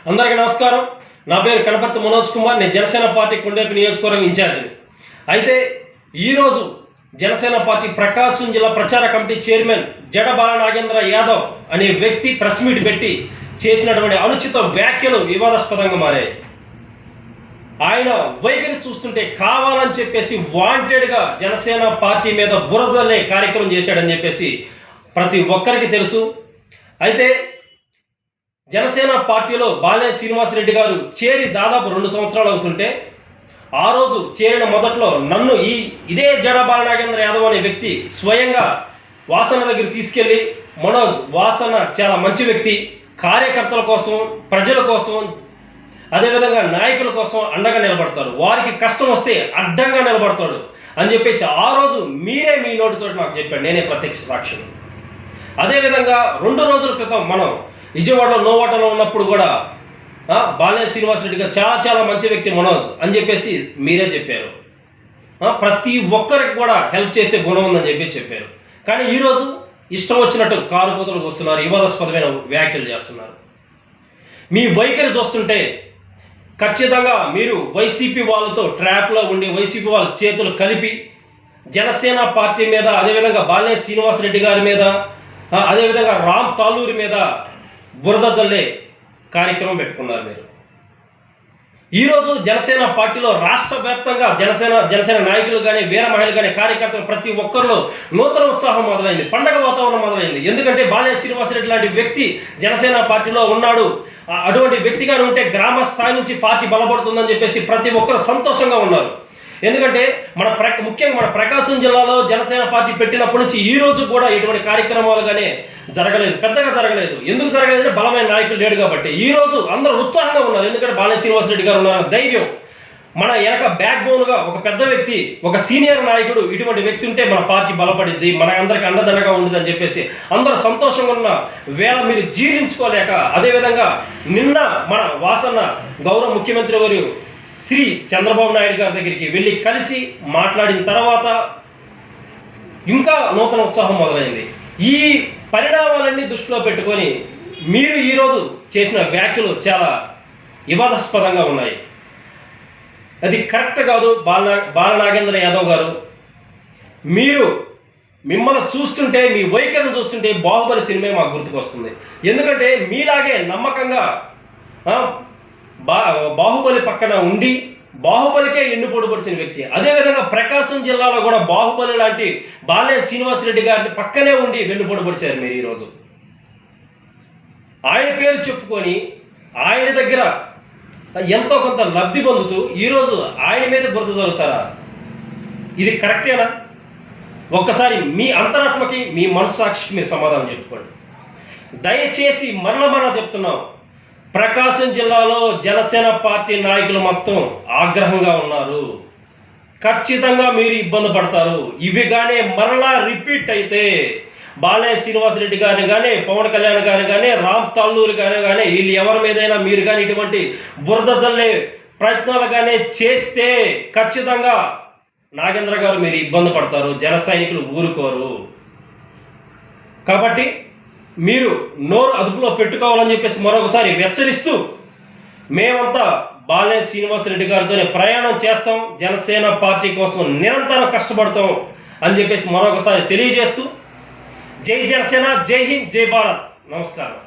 అందరికీ నమస్కారం. నా పేరు కనపర్తి మనోజ్ కుమార్. నేను జనసేన పార్టీ కొండేపి నియోజకవర్గం ఇన్ఛార్జిని. అయితే ఈరోజు జనసేన పార్టీ ప్రకాశం జిల్లా ప్రచార కమిటీ చైర్మన్ జడ బాలనాగేంద్ర యాదవ్ అనే వ్యక్తి ప్రెస్ మీట్ పెట్టి చేసినటువంటి అనుచిత వ్యాఖ్యలు వివాదాస్పదంగా మారాయి. ఆయన వైఖరి చూస్తుంటే కావాలని చెప్పేసి వాంటెడ్గా జనసేన పార్టీ మీద బురదలే కార్యక్రమం చేశాడని చెప్పేసి ప్రతి ఒక్కరికి తెలుసు. అయితే జనసేన పార్టీలో బాలినేని శ్రీనివాసరెడ్డి గారు చేరి దాదాపు 2 సంవత్సరాలు అవుతుంటే ఆ రోజు చేరిన మొదట్లో నన్ను ఇదే జడ బాలనాగేంద్ర యాదవ్ అనే వ్యక్తి స్వయంగా వాసన దగ్గర తీసుకెళ్ళి, మనోజ్, వాసన చాలా మంచి వ్యక్తి, కార్యకర్తల కోసం, ప్రజల కోసం, అదేవిధంగా నాయకుల కోసం అండగా నిలబడతాడు, వారికి కష్టం వస్తే అడ్డంగా నిలబడతాడు అని చెప్పేసి ఆ రోజు మీరే మీ నోటితో నాకు చెప్పాడు. నేనే ప్రత్యక్ష సాక్షిని. అదేవిధంగా 2 రోజుల క్రితం మనం విజయవాడలో నోవాటలో ఉన్నప్పుడు కూడా బాలినేని శ్రీనివాసరెడ్డి గారు చాలా మంచి వ్యక్తి మనోజ్ అని చెప్పేసి మీరే చెప్పారు. ప్రతి ఒక్కరికి కూడా హెల్ప్ చేసే గుణం ఉందని చెప్పారు. కానీ ఈరోజు ఇష్టం వచ్చినట్టు కారు కూతలకు వస్తున్నారు, వివాదాస్పదమైన వ్యాఖ్యలు చేస్తున్నారు. మీ వైఖరి చూస్తుంటే ఖచ్చితంగా మీరు వైసీపీ వాళ్ళతో ట్రాప్లో ఉండి వైసీపీ వాళ్ళ చేతులు కలిపి జనసేన పార్టీ మీద, అదేవిధంగా బాలినేని శ్రీనివాసరెడ్డి గారి మీద, అదేవిధంగా రామ్ తాలూరి మీద బురద జల్లే కార్యక్రమం పెట్టుకున్నారు మీరు. ఈరోజు జనసేన పార్టీలో రాష్ట్ర వ్యాప్తంగా జనసేన నాయకులు కానీ, వీర మహిళలు కానీ, కార్యకర్తలు ప్రతి ఒక్కరిలో నూతన ఉత్సాహం మొదలైంది, పండగ వాతావరణం మొదలైంది. ఎందుకంటే బాలినేని శ్రీనివాసరెడ్డి లాంటి వ్యక్తి జనసేన పార్టీలో ఉన్నాడు. అటువంటి వ్యక్తిగా ఉంటే గ్రామ స్థాయి నుంచి పార్టీ బలపడుతుందని చెప్పేసి ప్రతి ఒక్కరు సంతోషంగా ఉన్నారు. ఎందుకంటే ముఖ్యంగా మన ప్రకాశం జిల్లాలో జనసేన పార్టీ పెట్టినప్పటి నుంచి ఈ రోజు కూడా ఎటువంటి కార్యక్రమాలు కానీ పెద్దగా జరగలేదు. ఎందుకు జరగలేదంటే బలమైన నాయకులు లేడు కాబట్టి. ఈ రోజు అందరూ ఉత్సాహంగా ఉన్నారు. ఎందుకంటే బాలినేని శ్రీనివాసరెడ్డి గారు ఉన్నారు, ధైర్యం, మన వెనక బ్యాక్ బోన్గా ఒక పెద్ద వ్యక్తి, ఒక సీనియర్ నాయకుడు, ఇటువంటి వ్యక్తి ఉంటే మన పార్టీ బలపడిద్ది, మన అందరికి అండదండగా ఉండదు అని చెప్పేసి అందరూ సంతోషంగా ఉన్న వేళ మీరు జీర్ణించుకోలేక, అదేవిధంగా నిన్న మన వాసన్న గౌరవ ముఖ్యమంత్రి వారు శ్రీ చంద్రబాబు నాయుడు గారి దగ్గరికి వెళ్ళి కలిసి మాట్లాడిన తర్వాత ఇంకా నూతన ఉత్సాహం మొదలైంది. ఈ పరిణామాలన్నీ దృష్టిలో పెట్టుకొని మీరు ఈరోజు చేసిన వ్యాఖ్యలు చాలా వివాదాస్పదంగా ఉన్నాయి. అది కరెక్ట్ కాదు. బాలనాగేంద్ర యాదవ్ గారు, మిమ్మల్ని చూస్తుంటే, మీ వైఖరిని చూస్తుంటే బాహుబలి సినిమా మాకు గుర్తుకొస్తుంది. ఎందుకంటే మీలాగే నమ్మకంగా బాహుబలి పక్కన ఉండి బాహుబలికే ఎన్నుపోటు పొడిచిన వ్యక్తి. అదేవిధంగా ప్రకాశం జిల్లాలో కూడా బాహుబలి లాంటి బాలినేని శ్రీనివాసరెడ్డి గారిని పక్కనే ఉండి వెన్నుపోటు పొడిచారు మీరు. ఈరోజు ఆయన పేరు చెప్పుకొని ఆయన దగ్గర ఎంతో కొంత లబ్ధి పొందుతూ ఈరోజు ఆయన మీద బురద చల్లుతారా? ఇది కరెక్టేనా? ఒక్కసారి మీ అంతరాత్మకి, మీ మనస్సాక్షికి మీరు సమాధానం చెప్పుకోండి. దయచేసి మరలా చెప్తున్నాం, ప్రకాశం జిల్లాలో జనసేన పార్టీ నాయకులు మొత్తం ఆగ్రహంగా ఉన్నారు. ఖచ్చితంగా మీరు ఇబ్బంది పడతారు. ఇవి కానీ మరలా రిపీట్ అయితే బాలినేని శ్రీనివాసరెడ్డి గారిని కానీ, పవన్ కళ్యాణ్ గారిని కానీ, రామ్ తాలూరి గారిని కానీ, వీళ్ళు ఎవరి మీదైనా మీరు కానీ ఇటువంటి బురద జల్లే ప్రయత్నాలు కానీ చేస్తే ఖచ్చితంగా నాగేంద్ర గారు మీరు ఇబ్బంది పడతారు. జన సైనికులు ఊరుకోరు. కాబట్టి మీరు నోరు అదుపులో పెట్టుకోవాలని చెప్పేసి మరొకసారి హెచ్చరిస్తూ, మేమంతా బాలినేని శ్రీనివాసరెడ్డి గారితోనే ప్రయాణం చేస్తాం, జనసేన పార్టీ కోసం నిరంతరం కష్టపడతాం అని చెప్పేసి మరొకసారి తెలియజేస్తూ, జై జనసేన, జై హింద్, జై భారత్. నమస్కారం.